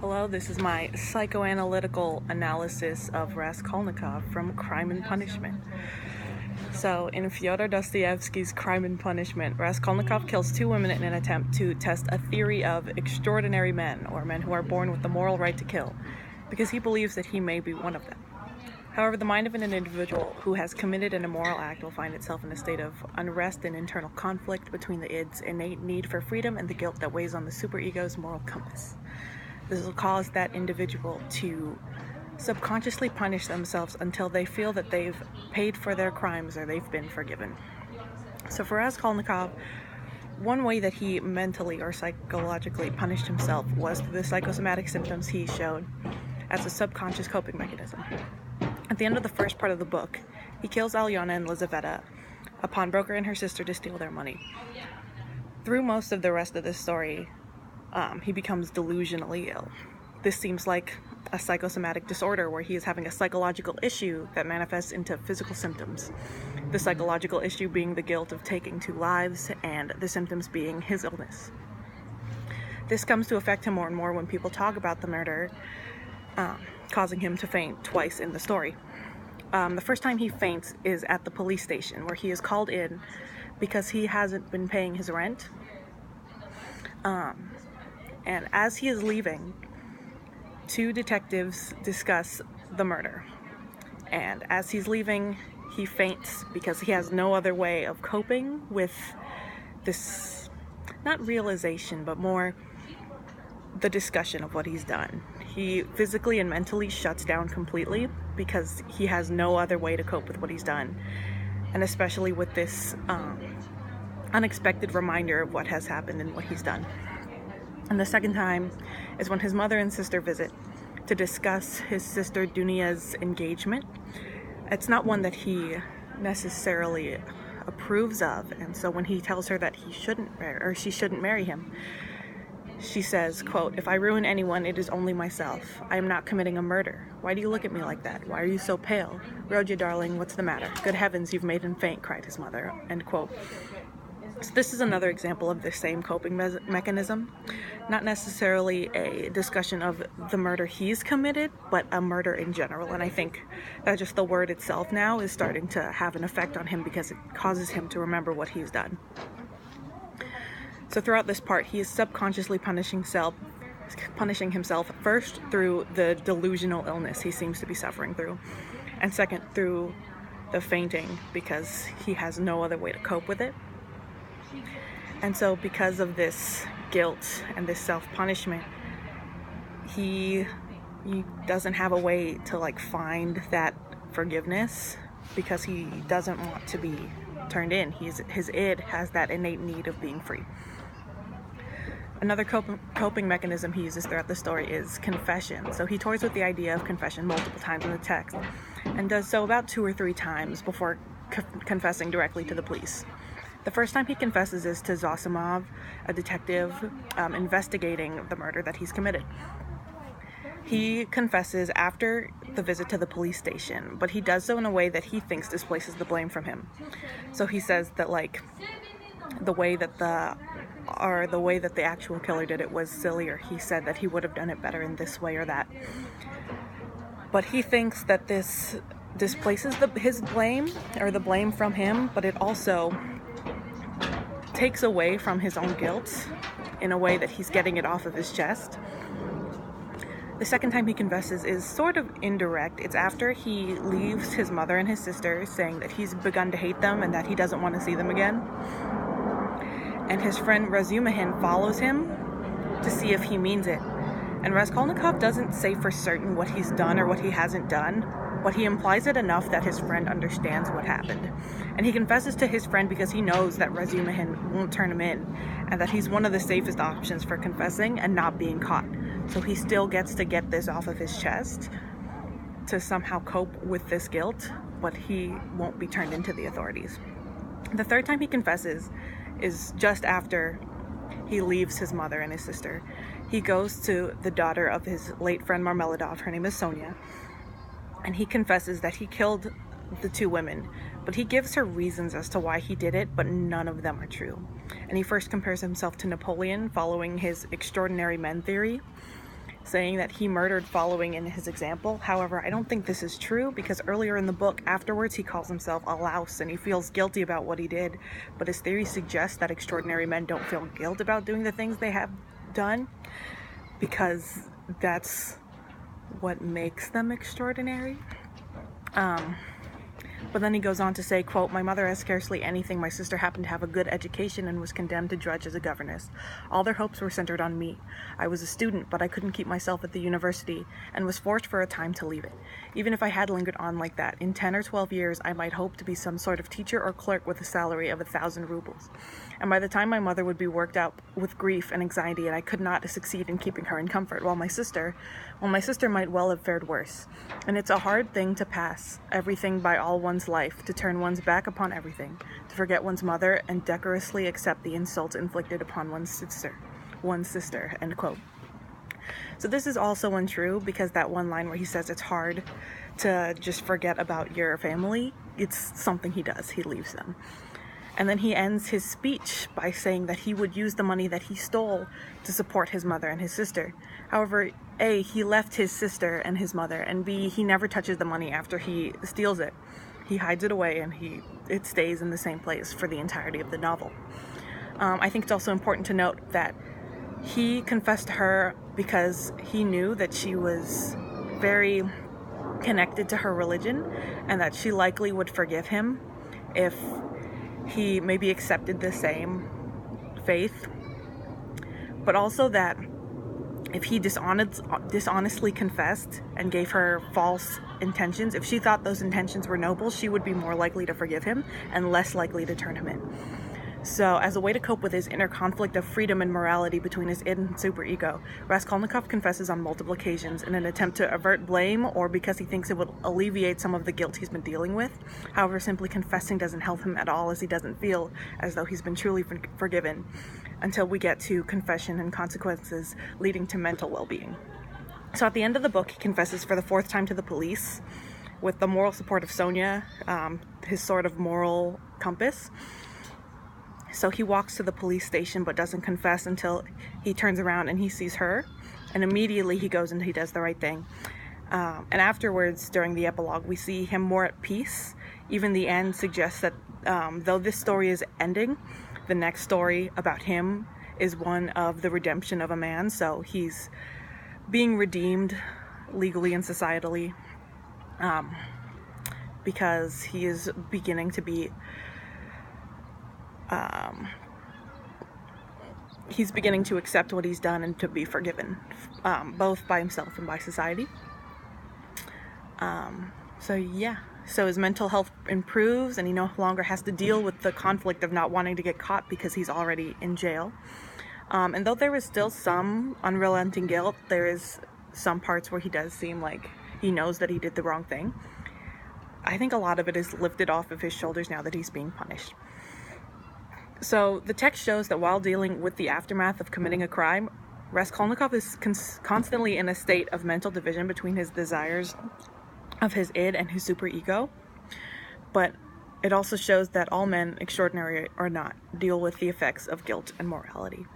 Hello, this is my psychoanalytical analysis of Raskolnikov from Crime and Punishment. So, in Fyodor Dostoevsky's Crime and Punishment, Raskolnikov kills two women in an attempt to test a theory of extraordinary men, or men who are born with the moral right to kill, because he believes that he may be one of them. However, the mind of an individual who has committed an immoral act will find itself in a state of unrest and internal conflict between the id's innate need for freedom and the guilt that weighs on the superego's moral compass. This will cause that individual to subconsciously punish themselves until they feel that they've paid for their crimes or they've been forgiven. So for Raskolnikov, one way that he mentally or psychologically punished himself was through the psychosomatic symptoms he showed as a subconscious coping mechanism. At the end of the first part of the book, he kills Alyona and Lizaveta, a pawnbroker and her sister, to steal their money. Through most of the rest of this story, he becomes delusionally ill. This seems like a psychosomatic disorder where he is having a psychological issue that manifests into physical symptoms. The psychological issue being the guilt of taking two lives, and the symptoms being his illness. This comes to affect him more and more when people talk about the murder, causing him to faint twice in the story. The first time he faints is at the police station, where he is called in because he hasn't been paying his rent. And as he is leaving, two detectives discuss the murder. And as he's leaving, he faints because he has no other way of coping with this, not realization, but more the discussion of what he's done. He physically and mentally shuts down completely because he has no other way to cope with what he's done. And especially with this unexpected reminder of what has happened and what he's done. And the second time is when his mother and sister visit to discuss his sister Dunia's engagement. It's not one that he necessarily approves of, and so when he tells her that she shouldn't marry him, she says, quote, "If I ruin anyone, it is only myself. I am not committing a murder. Why do you look at me like that? Why are you so pale? Rodya, darling, what's the matter? Good heavens, you've made him faint," cried his mother, end quote. So this is another example of the same coping mechanism. Not necessarily a discussion of the murder he's committed, but a murder in general. And I think that just the word itself now is starting to have an effect on him because it causes him to remember what he's done. So throughout this part, he is subconsciously punishing himself first through the delusional illness he seems to be suffering through, and second through the fainting because he has no other way to cope with it. And so because of this guilt and this self-punishment, he doesn't have a way to find that forgiveness because he doesn't want to be turned in. His id has that innate need of being free. Another coping mechanism he uses throughout the story is confession. So he toys with the idea of confession multiple times in the text, and does so about 2 or 3 times before confessing directly to the police. The first time he confesses is to Zosimov, a detective investigating the murder that he's committed. He confesses after the visit to the police station, but he does so in a way that he thinks displaces the blame from him. So he says that the way that the actual killer did it was silly, or he said that he would have done it better in this way or that. But he thinks that this displaces his blame, or the blame from him, but it also takes away from his own guilt in a way that he's getting it off of his chest. The second time he confesses is sort of indirect. It's after he leaves his mother and his sister, saying that he's begun to hate them and that he doesn't want to see them again. And his friend Razumihin follows him to see if he means it. And Raskolnikov doesn't say for certain what he's done or what he hasn't done, but he implies it enough that his friend understands what happened. And he confesses to his friend because he knows that Razumihin won't turn him in, and that he's one of the safest options for confessing and not being caught. So he still gets to get this off of his chest to somehow cope with this guilt, but he won't be turned into the authorities. The third time he confesses is just after he leaves his mother and his sister. He goes to the daughter of his late friend Marmeladov, her name is Sonia, and he confesses that he killed the two women, but he gives her reasons as to why he did it, but none of them are true. And he first compares himself to Napoleon following his extraordinary men theory, saying that he murdered following in his example. However, I don't think this is true, because earlier in the book, afterwards, he calls himself a louse and he feels guilty about what he did. But his theory suggests that extraordinary men don't feel guilt about doing the things they have done, because that's what makes them extraordinary. But then he goes on to say, quote, "My mother has scarcely anything. My sister happened to have a good education and was condemned to drudge as a governess. All their hopes were centered on me. I was a student, but I couldn't keep myself at the university and was forced for a time to leave it. Even if I had lingered on like that, in 10 or 12 years, I might hope to be some sort of teacher or clerk with a salary of 1,000 rubles. And by the time my mother would be worked out with grief and anxiety, and I could not succeed in keeping her in comfort, while my sister might well have fared worse. And it's a hard thing to pass everything by all one's life, to turn one's back upon everything, to forget one's mother, and decorously accept the insults inflicted upon one's sister, end quote. So this is also untrue, because that one line where he says it's hard to just forget about your family, it's something he does. He leaves them. And then he ends his speech by saying that he would use the money that he stole to support his mother and his sister. However, A, he left his sister and his mother, and B, he never touches the money after he steals it. He hides it away, and it stays in the same place for the entirety of the novel. I think it's also important to note that he confessed to her because he knew that she was very connected to her religion, and that she likely would forgive him if he maybe accepted the same faith, but also that if he dishonestly confessed and gave her false intentions, if she thought those intentions were noble, she would be more likely to forgive him and less likely to turn him in. So, as a way to cope with his inner conflict of freedom and morality between his id and superego, Raskolnikov confesses on multiple occasions in an attempt to avert blame, or because he thinks it would alleviate some of the guilt he's been dealing with. However, simply confessing doesn't help him at all, as he doesn't feel as though he's been truly forgiven until we get to confession and consequences leading to mental well-being. So at the end of the book, he confesses for the 4th time to the police, with the moral support of Sonia, his sort of moral compass. So he walks to the police station but doesn't confess until he turns around and he sees her, and immediately he goes and he does the right thing. And afterwards, during the epilogue, we see him more at peace. Even the end suggests that though this story is ending, the next story about him is one of the redemption of a man. So he's being redeemed legally and societally, because he is beginning to be he's beginning to accept what he's done and to be forgiven, both by himself and by society. So his mental health improves, and he no longer has to deal with the conflict of not wanting to get caught because he's already in jail. And though there is still some unrelenting guilt, there is some parts where he does seem like he knows that he did the wrong thing. I think a lot of it is lifted off of his shoulders now that he's being punished. So the text shows that while dealing with the aftermath of committing a crime, Raskolnikov is constantly in a state of mental division between his desires of his id and his superego. But it also shows that all men, extraordinary or not, deal with the effects of guilt and morality.